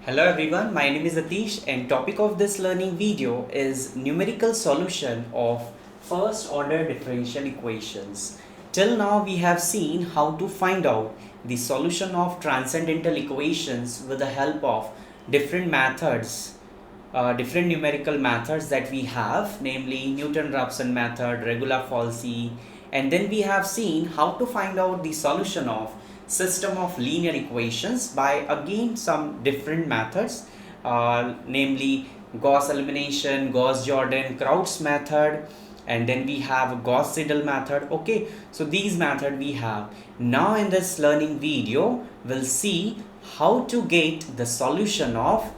Hello everyone, my name is Atish and topic of this learning video is numerical solution of first order differential equations. Till now we have seen how to find out the solution of transcendental equations with the help of different methods, different numerical methods that we have, namely Newton-Raphson method, regula-Falsy, and then we have seen how to find out the solution of system of linear equations by again some different methods, namely Gauss elimination, Gauss-Jordan, Kraut's method, and then we have Gauss-Seidel method. Okay, so these method we have. Now in this learning video we'll see how to get the solution of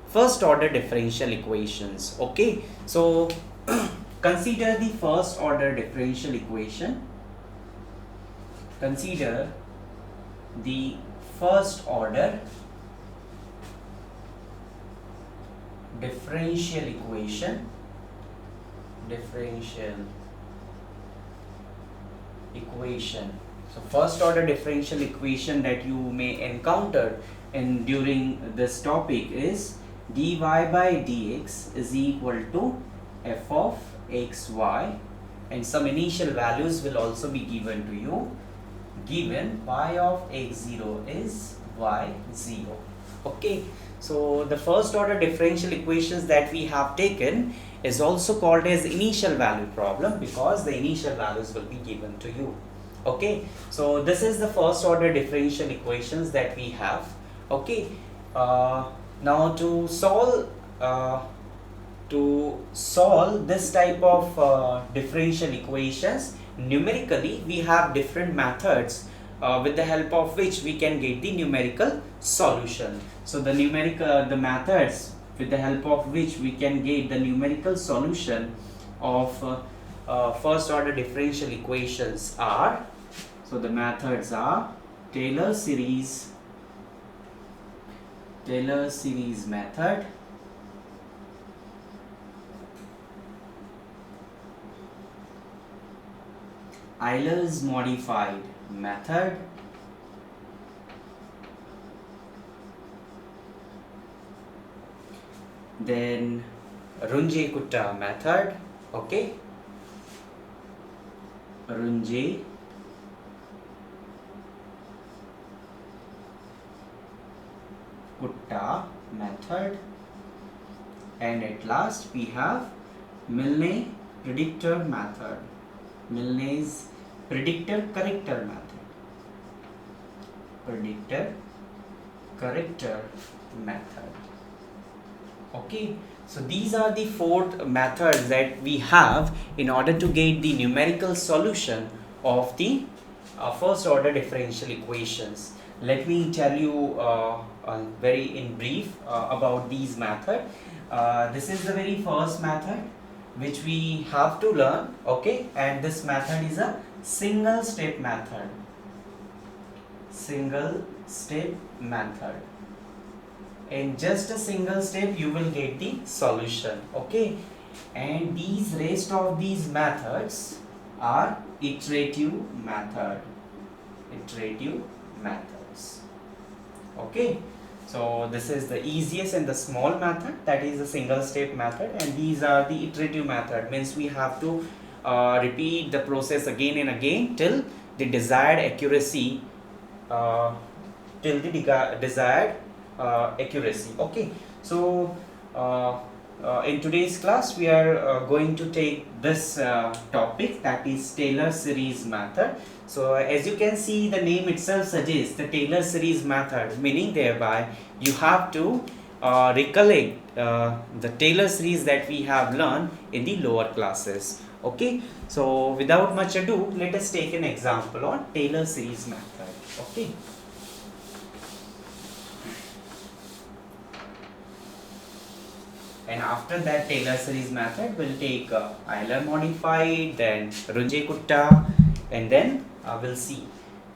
first order differential equations. Okay, so consider the first order differential equation. Consider the first order differential equation. So first order differential equation that you may encounter in during this topic is dy by dx is equal to f of xy, and some initial values will also be given to you. Given y of x0 is y0. Okay, so the first order differential equations that we have taken is also called as initial value problem because the initial values will be given to you. Okay, so this is the first order differential equations that we have. Okay, now to solve this type of differential equations numerically, we have different methods with the help of which we can get the numerical solution. So the methods with the help of which we can get the numerical solution of first order differential equations are, so the methods are Taylor series method, Euler's modified method, then Runge-Kutta method. Okay, Runge-Kutta method, and at last we have Milne predictor method. Milne's predictor corrector method. Okay, so these are the four methods that we have in order to get the numerical solution of the first order differential equations. Let me tell you very in brief about these methods. This is the very first method which we have to learn. Okay, and this method is a single step method. In just a single step you will get the solution. Okay, and these rest of these methods are iterative methods. Okay, so this is the easiest and the small method, that is the single step method, and these are the iterative method, means we have to repeat the process again and again till the desired accuracy. Okay, so in today's class we are going to take this topic, that is Taylor series method. So as you can see, the name itself suggests the Taylor series method, meaning thereby you have to recollect the Taylor series that we have learned in the lower classes. Okay, so without much ado, let us take an example on Taylor series method. Okay, and after that Taylor series method we'll take Euler modified, then Runge-Kutta, and then we'll see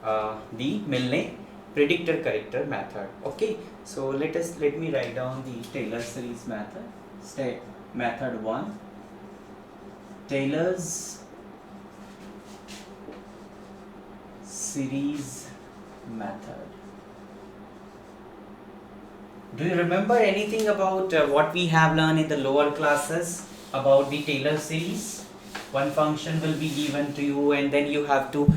the Milne predictor corrector method. Okay, so let me write down the Taylor series method. Method 1, Taylor's series method. Do you remember anything about what we have learned in the lower classes about the Taylor series? One function will be given to you and then you have to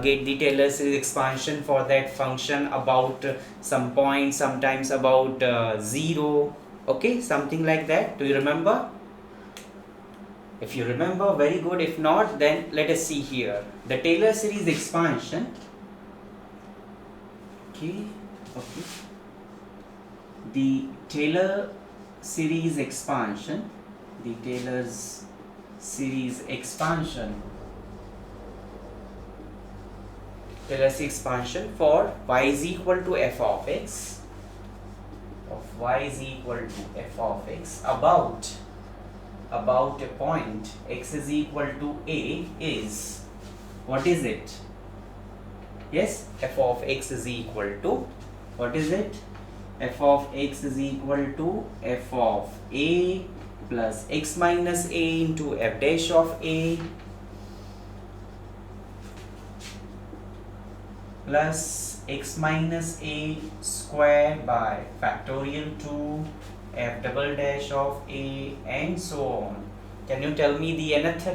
get the Taylor series expansion for that function about some point, sometimes about 0, okay, something like that. Do you remember? If you remember, very good. If not, then let us see here. The Taylor series expansion. Okay. The Taylor series expansion. The Taylor's series expansion. Taylor series expansion for y is equal to f of x. Of y is equal to f of x about a point x is equal to a is, what is it? Yes, f of x is equal to, what is it? F of x is equal to f of a plus x minus a into f dash of a plus x minus a square by factorial 2 f double dash of a and so on. Can you tell me the nth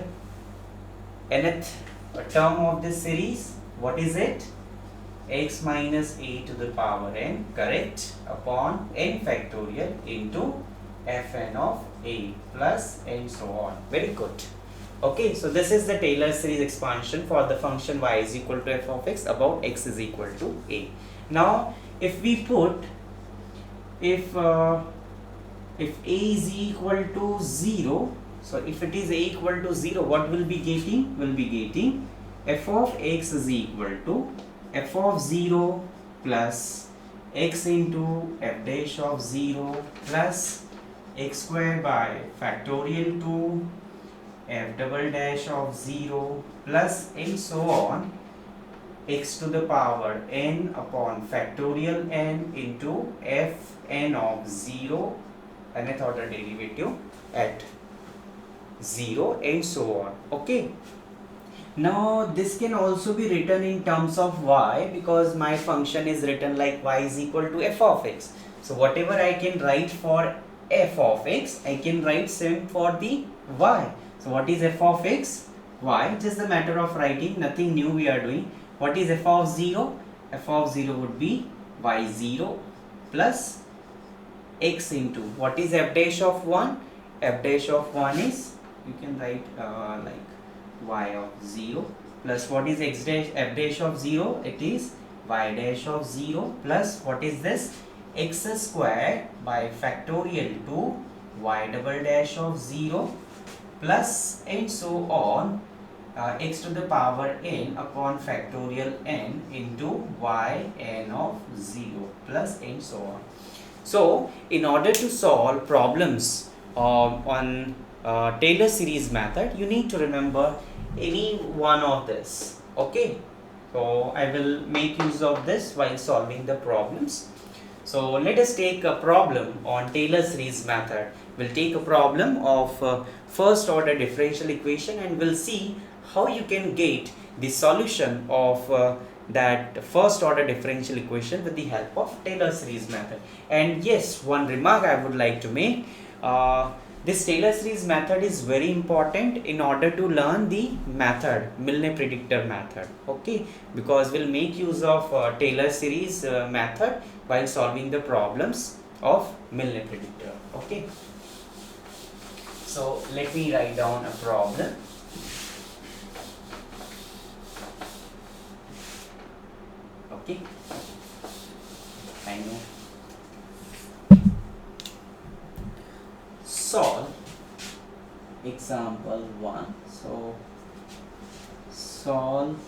term of this series? What is it? X minus a to the power n, correct, upon n factorial into fn of a plus and so on. Very good. Okay, so this is the Taylor series expansion for the function y is equal to f of x about x is equal to a. Now, if we put, if a is equal to 0, so if it is a equal to 0, what will be getting? Will be getting f of x is equal to f of 0 plus x into f dash of 0 plus x square by factorial 2 f double dash of 0 plus and so on x to the power n upon factorial n into f n of 0 nth order derivative at 0 and so on. Okay. Now this can also be written in terms of y because my function is written like y is equal to f of x. So whatever I can write for f of x, I can write same for the y. So what is f of x? Y, just a matter of writing, nothing new we are doing. What is f of 0? F of 0 would be y0 plus x into, what is f dash of 1? F dash of 1 is, you can write like y of 0 plus what is x dash, f dash of 0? It is y dash of 0 plus what is this? X square by factorial to y double dash of 0 plus and so on x to the power n upon factorial n into y n of 0 plus and so on. So in order to solve problems on Taylor series method, you need to remember any one of this. Okay, so I will make use of this while solving the problems. So let us take a problem on Taylor series method. We'll take a problem of first order differential equation and we'll see how you can get the solution of that first order differential equation with the help of Taylor series method. And yes, one remark I would like to make, this Taylor series method is very important in order to learn the method, Milne predictor method, okay, because we'll make use of Taylor series method while solving the problems of Milne predictor. Okay, so let me write down a problem. Okay, I know. Solve example 1. So solve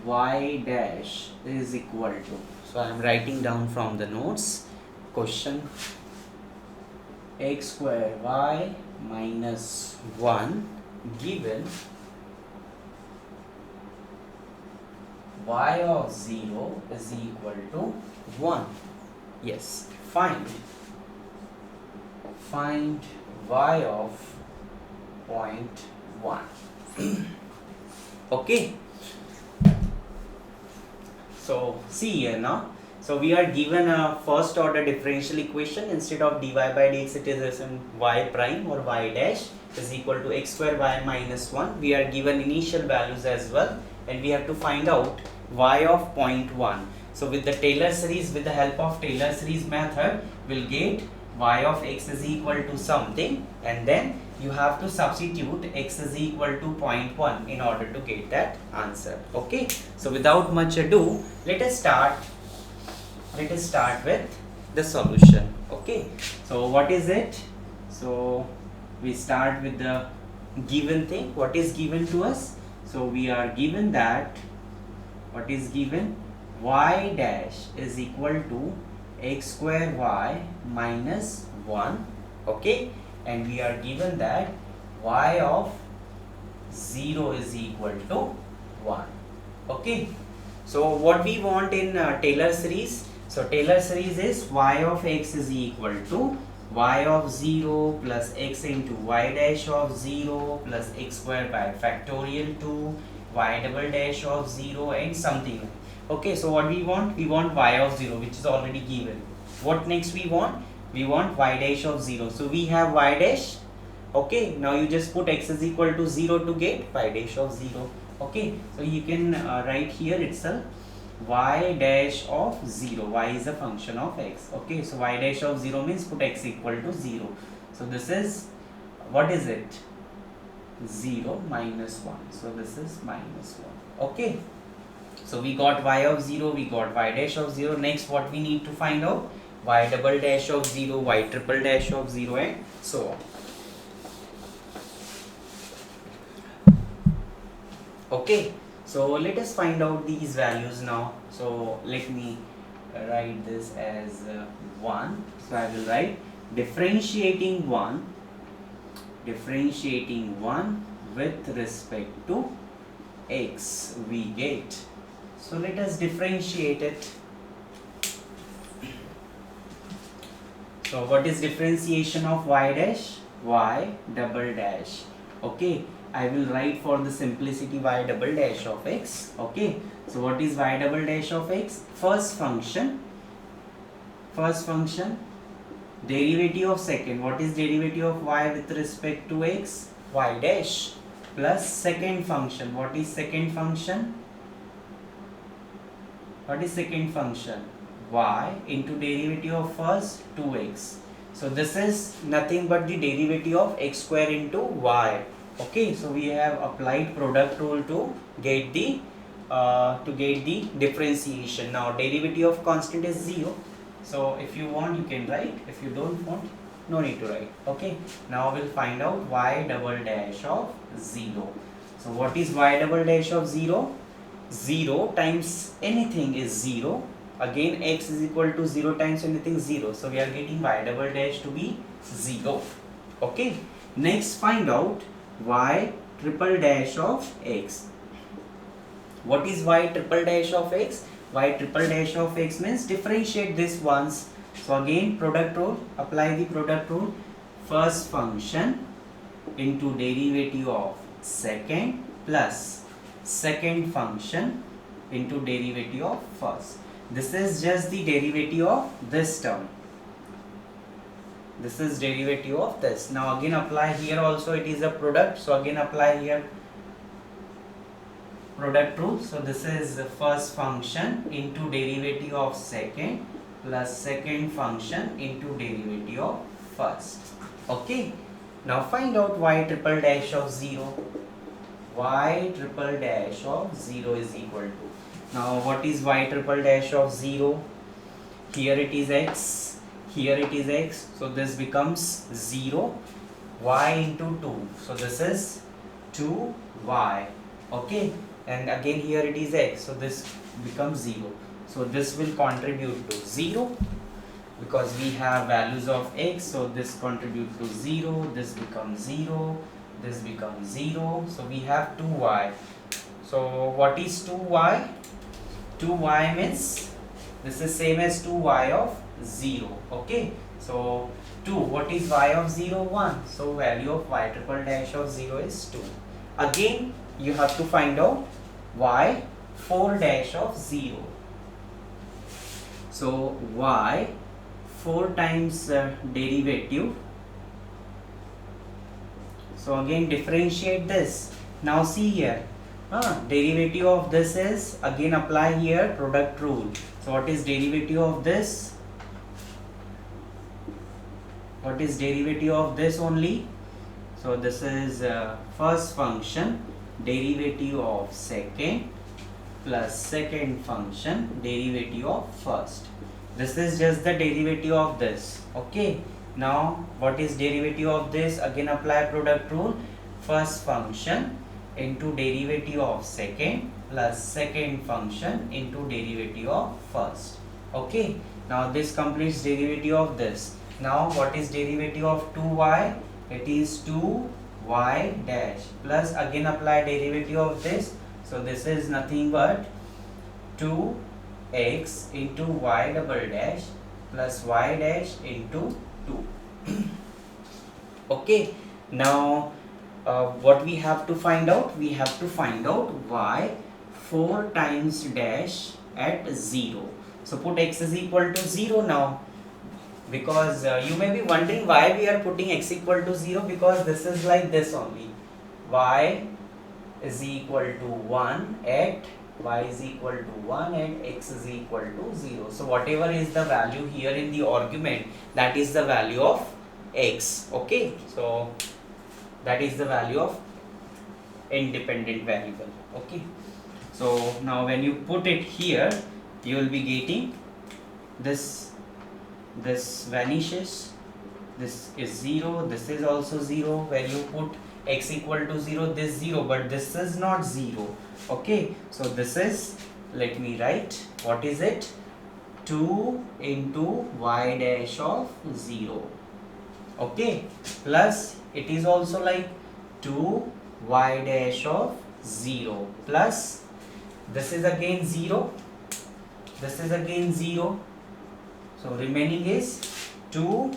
y dash is equal to, so I am writing down from the notes, question x square y minus 1 given y of 0 is equal to 1. Yes, find y of 0.1. Okay, so see here now, So we are given a first order differential equation. Instead of dy by dx, it is as in y prime or y dash is equal to x square y minus 1. We are given initial values as well, and we have to find out y of 0.1. So with the Taylor series, with the help of Taylor series method, we'll get y of x is equal to something, and then you have to substitute x is equal to 0.1 in order to get that answer. Okay, so without much ado, let us start with the solution. Okay, so what is it? So we start with the given thing. What is given to us? So we are given that what is given, y dash is equal to x square y minus 1. Okay, and we are given that y of 0 is equal to 1. Okay, so what we want in Taylor series? So Taylor series is y of x is equal to y of 0 plus x into y dash of 0 plus x square by factorial 2 y double dash of 0 and something. Okay, so what we want? We want y of 0, which is already given. What next we want? We want y dash of 0. So we have y dash. Okay, now you just put x is equal to 0 to get y dash of 0. Okay, so you can write here itself y dash of 0. Y is a function of x. Okay, so y dash of 0 means put x equal to 0. So this is, what is it? 0 minus 1. So this is minus 1. Okay, so we got y of 0, we got y dash of 0. Next, what we need to find out? Y double dash of 0, y triple dash of 0, and so on. Okay, so let us find out these values now. So let me write this as 1. So I will write differentiating 1 with respect to x we get. So let us differentiate it. So what is differentiation of y dash? Y double dash. Okay, I will write for the simplicity y double dash of x. Okay, so what is y double dash of x? First function, derivative of second. What is derivative of y with respect to x? Y dash plus second function. What is second function? Y into derivative of first 2x. So this is nothing but the derivative of x square into y. Okay, so we have applied product rule to get the differentiation. Now derivative of constant is 0. So if you want, you can write. If you don't want, no need to write. Okay, now we'll find out y double dash of 0. So what is y double dash of 0? 0 times anything is 0. Again, x is equal to 0 times anything 0. So we are getting y double dash to be 0. Okay, next find out y triple dash of x. What is y triple dash of x? Y triple dash of x means differentiate this once. So again, product rule, apply the product rule. First function into derivative of second plus second function into derivative of first. This is just the derivative of this term. This is derivative of this. Now again apply here also, it is a product. So again apply here product rule. So this is the first function into derivative of second plus second function into derivative of first. Okay, now find out y triple dash of 0. Y triple dash of 0 is equal to, now what is y triple dash of 0? Here it is x, here it is x, so this becomes 0. Y into 2, so this is 2y. Okay, and again here it is x, so this becomes 0. So this will contribute to 0 because we have values of x, so this contributes to 0, this becomes 0, this becomes 0. So we have 2y. So what is 2y? 2y means this is same as 2y of 0. Okay, so 2, what is y of 0? 1. So value of y triple dash of 0 is 2. Again you have to find out y 4 dash of 0. So y 4 times derivative. So again differentiate this. Now see here, derivative of this is, again apply here product rule. So what is derivative of this? What is derivative of this only? So this is first function derivative of second plus second function derivative of first. This is just the derivative of this. Okay, now what is derivative of this? Again apply product rule. First function into derivative of second plus second function into derivative of first. Okay, now this completes derivative of this. Now what is derivative of 2y? It is 2y dash plus, again apply derivative of this. So this is nothing but 2x into y double dash plus y dash into 2. Okay, now what we have to find out? We have to find out y 4 times dash at 0. So put x is equal to 0 now, because you may be wondering why we are putting x equal to 0, because this is like this only. Y is equal to 1 at x is equal to 0. So whatever is the value here in the argument, that is the value of x. Okay, so that is the value of independent variable. Okay, so now when you put it here, you will be getting this vanishes, this is 0, this is also 0. When you put x equal to 0, this 0, but this is not 0. Okay, so this is, let me write, what is it? 2 into y dash of 0. Okay, plus it is also like 2 y dash of 0 plus this is again 0, this is again 0. So remaining is 2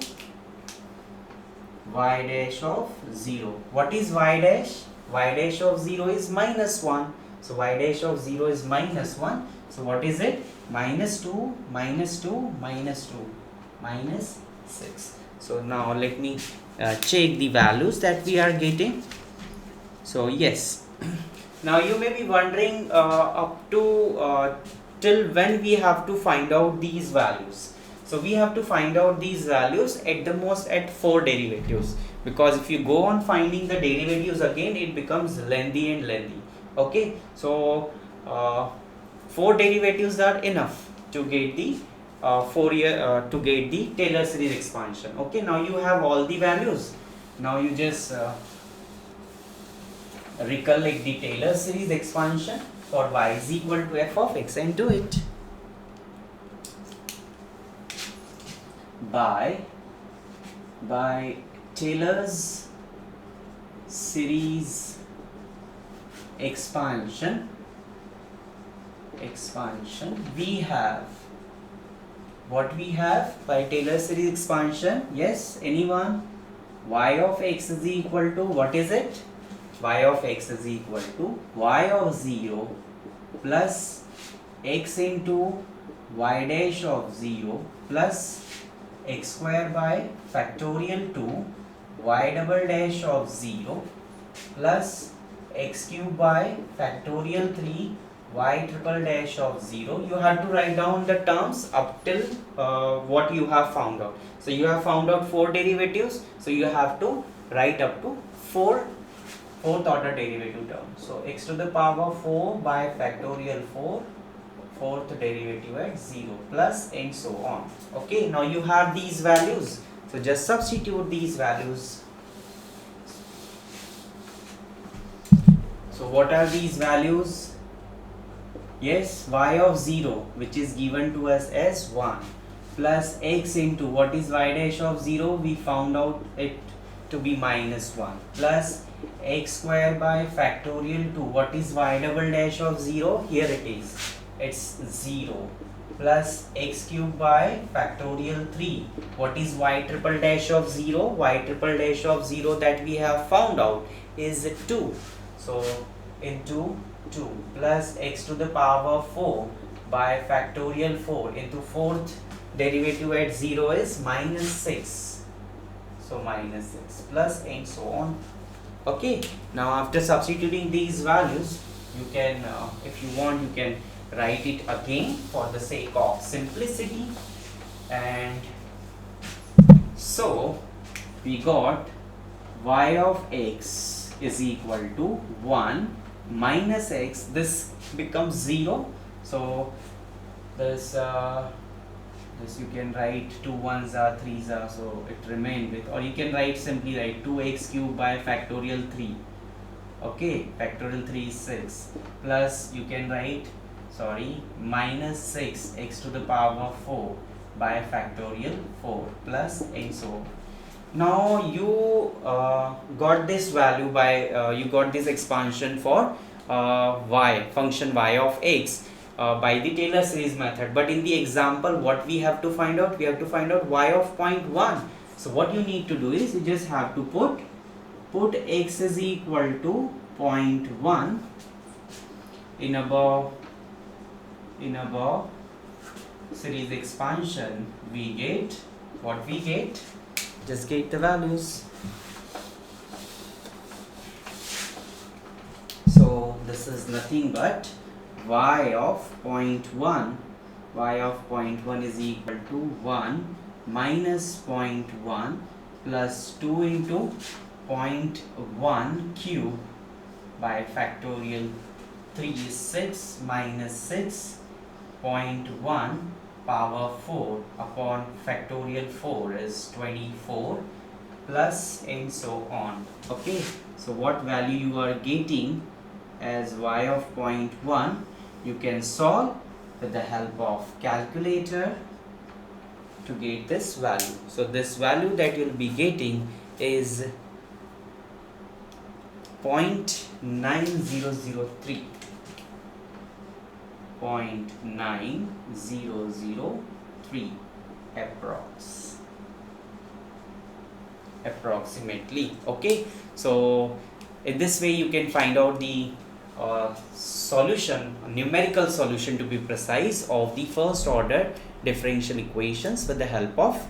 y dash of 0. What is y dash? Y dash of 0 is minus 1. So y dash of 0 is minus 1. So what is it? Minus 2, minus 2, minus 2, minus 6. So now let me check the values that we are getting. So yes, now you may be wondering up to till when we have to find out these values. So we have to find out these values at the most at 4 derivatives, because if you go on finding the derivatives again, it becomes lengthy and lengthy. Okay, so 4 derivatives are enough to get the to get the Taylor series expansion. Okay, now you have all the values. Now you just recollect the Taylor series expansion for y is equal to f of x and do it. By Taylor's series expansion, we have, what we have by Taylor series expansion? Yes, anyone? Y of x is equal to, what is it? Y of x is equal to y of 0 plus x into y dash of 0 plus x square by factorial 2 y double dash of 0 plus x cube by factorial 3 y triple dash of 0. You have to write down the terms up till what you have found out. So you have found out 4 derivatives, so you have to write up to 4 fourth order derivative term. So x to the power 4 by factorial 4, fourth derivative at 0 plus and so on. Okay, now you have these values, so just substitute these values. So what are these values? Yes, y of 0, which is given to us as 1, plus x into, what is y dash of 0? We found out it to be minus 1, plus x square by factorial 2. What is y double dash of 0? Here it is, it's 0, plus x cube by factorial 3. What is y triple dash of 0? Y triple dash of 0 that we have found out is 2. So into 2 plus x to the power 4 by factorial 4 into fourth derivative at 0 is minus 6. So minus 6 plus and so on. Okay, now after substituting these values, you can if you want, you can write it again for the sake of simplicity. And so we got y of x is equal to 1 minus x. This becomes 0, so this you can write 2 1s are 3s are, so it remain with, or you can write simply write 2x cube by factorial 3. Okay, factorial 3 is 6, plus you can write minus 6 x to the power of 4 by factorial 4 plus and so on. Now you got this value by you got this expansion for function y of x by the Taylor series method. But in the example, what we have to find out? We have to find out y of 0.1. So what you need to do is you just have to put x is equal to 0.1 in above series expansion. We get what we get. Just get the values. So this is nothing but y of 0.1. Y of 0.1 is equal to 1 minus 0.1 plus 2 into 0.1 cube by factorial 3 is 6 minus 6 0.1 power 4 upon factorial 4 is 24 plus and so on. Okay, so what value you are getting as y of 0.1, you can solve with the help of calculator to get this value. So this value that you'll be getting is 0.9003. 0.9003 approximately. Okay, so in this way you can find out the numerical solution to be precise, of the first order differential equations with the help of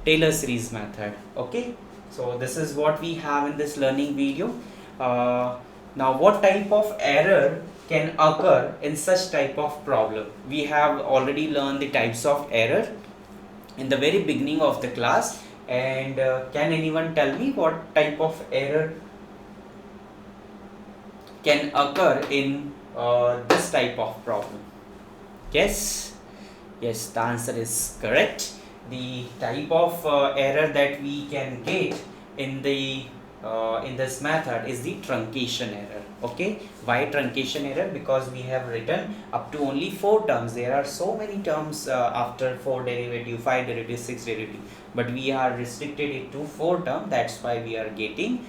Taylor series method. Okay, so this is what we have in this learning video. Now what type of error can occur in such type of problem? We have already learned the types of error in the very beginning of the class, and can anyone tell me what type of error can occur in this type of problem? Yes, the answer is correct. The type of error that we can get in the in this method is the truncation error. Okay, why truncation error? Because we have written up to only 4 terms. There are so many terms after 4 derivative, 5 derivative, 6 derivative, but we are restricted it to 4 terms. That's why we are getting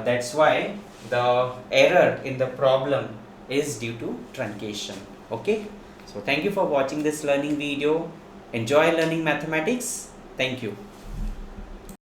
that's why the error in the problem is due to truncation. Okay, so thank you for watching this learning video. Enjoy learning mathematics. Thank you.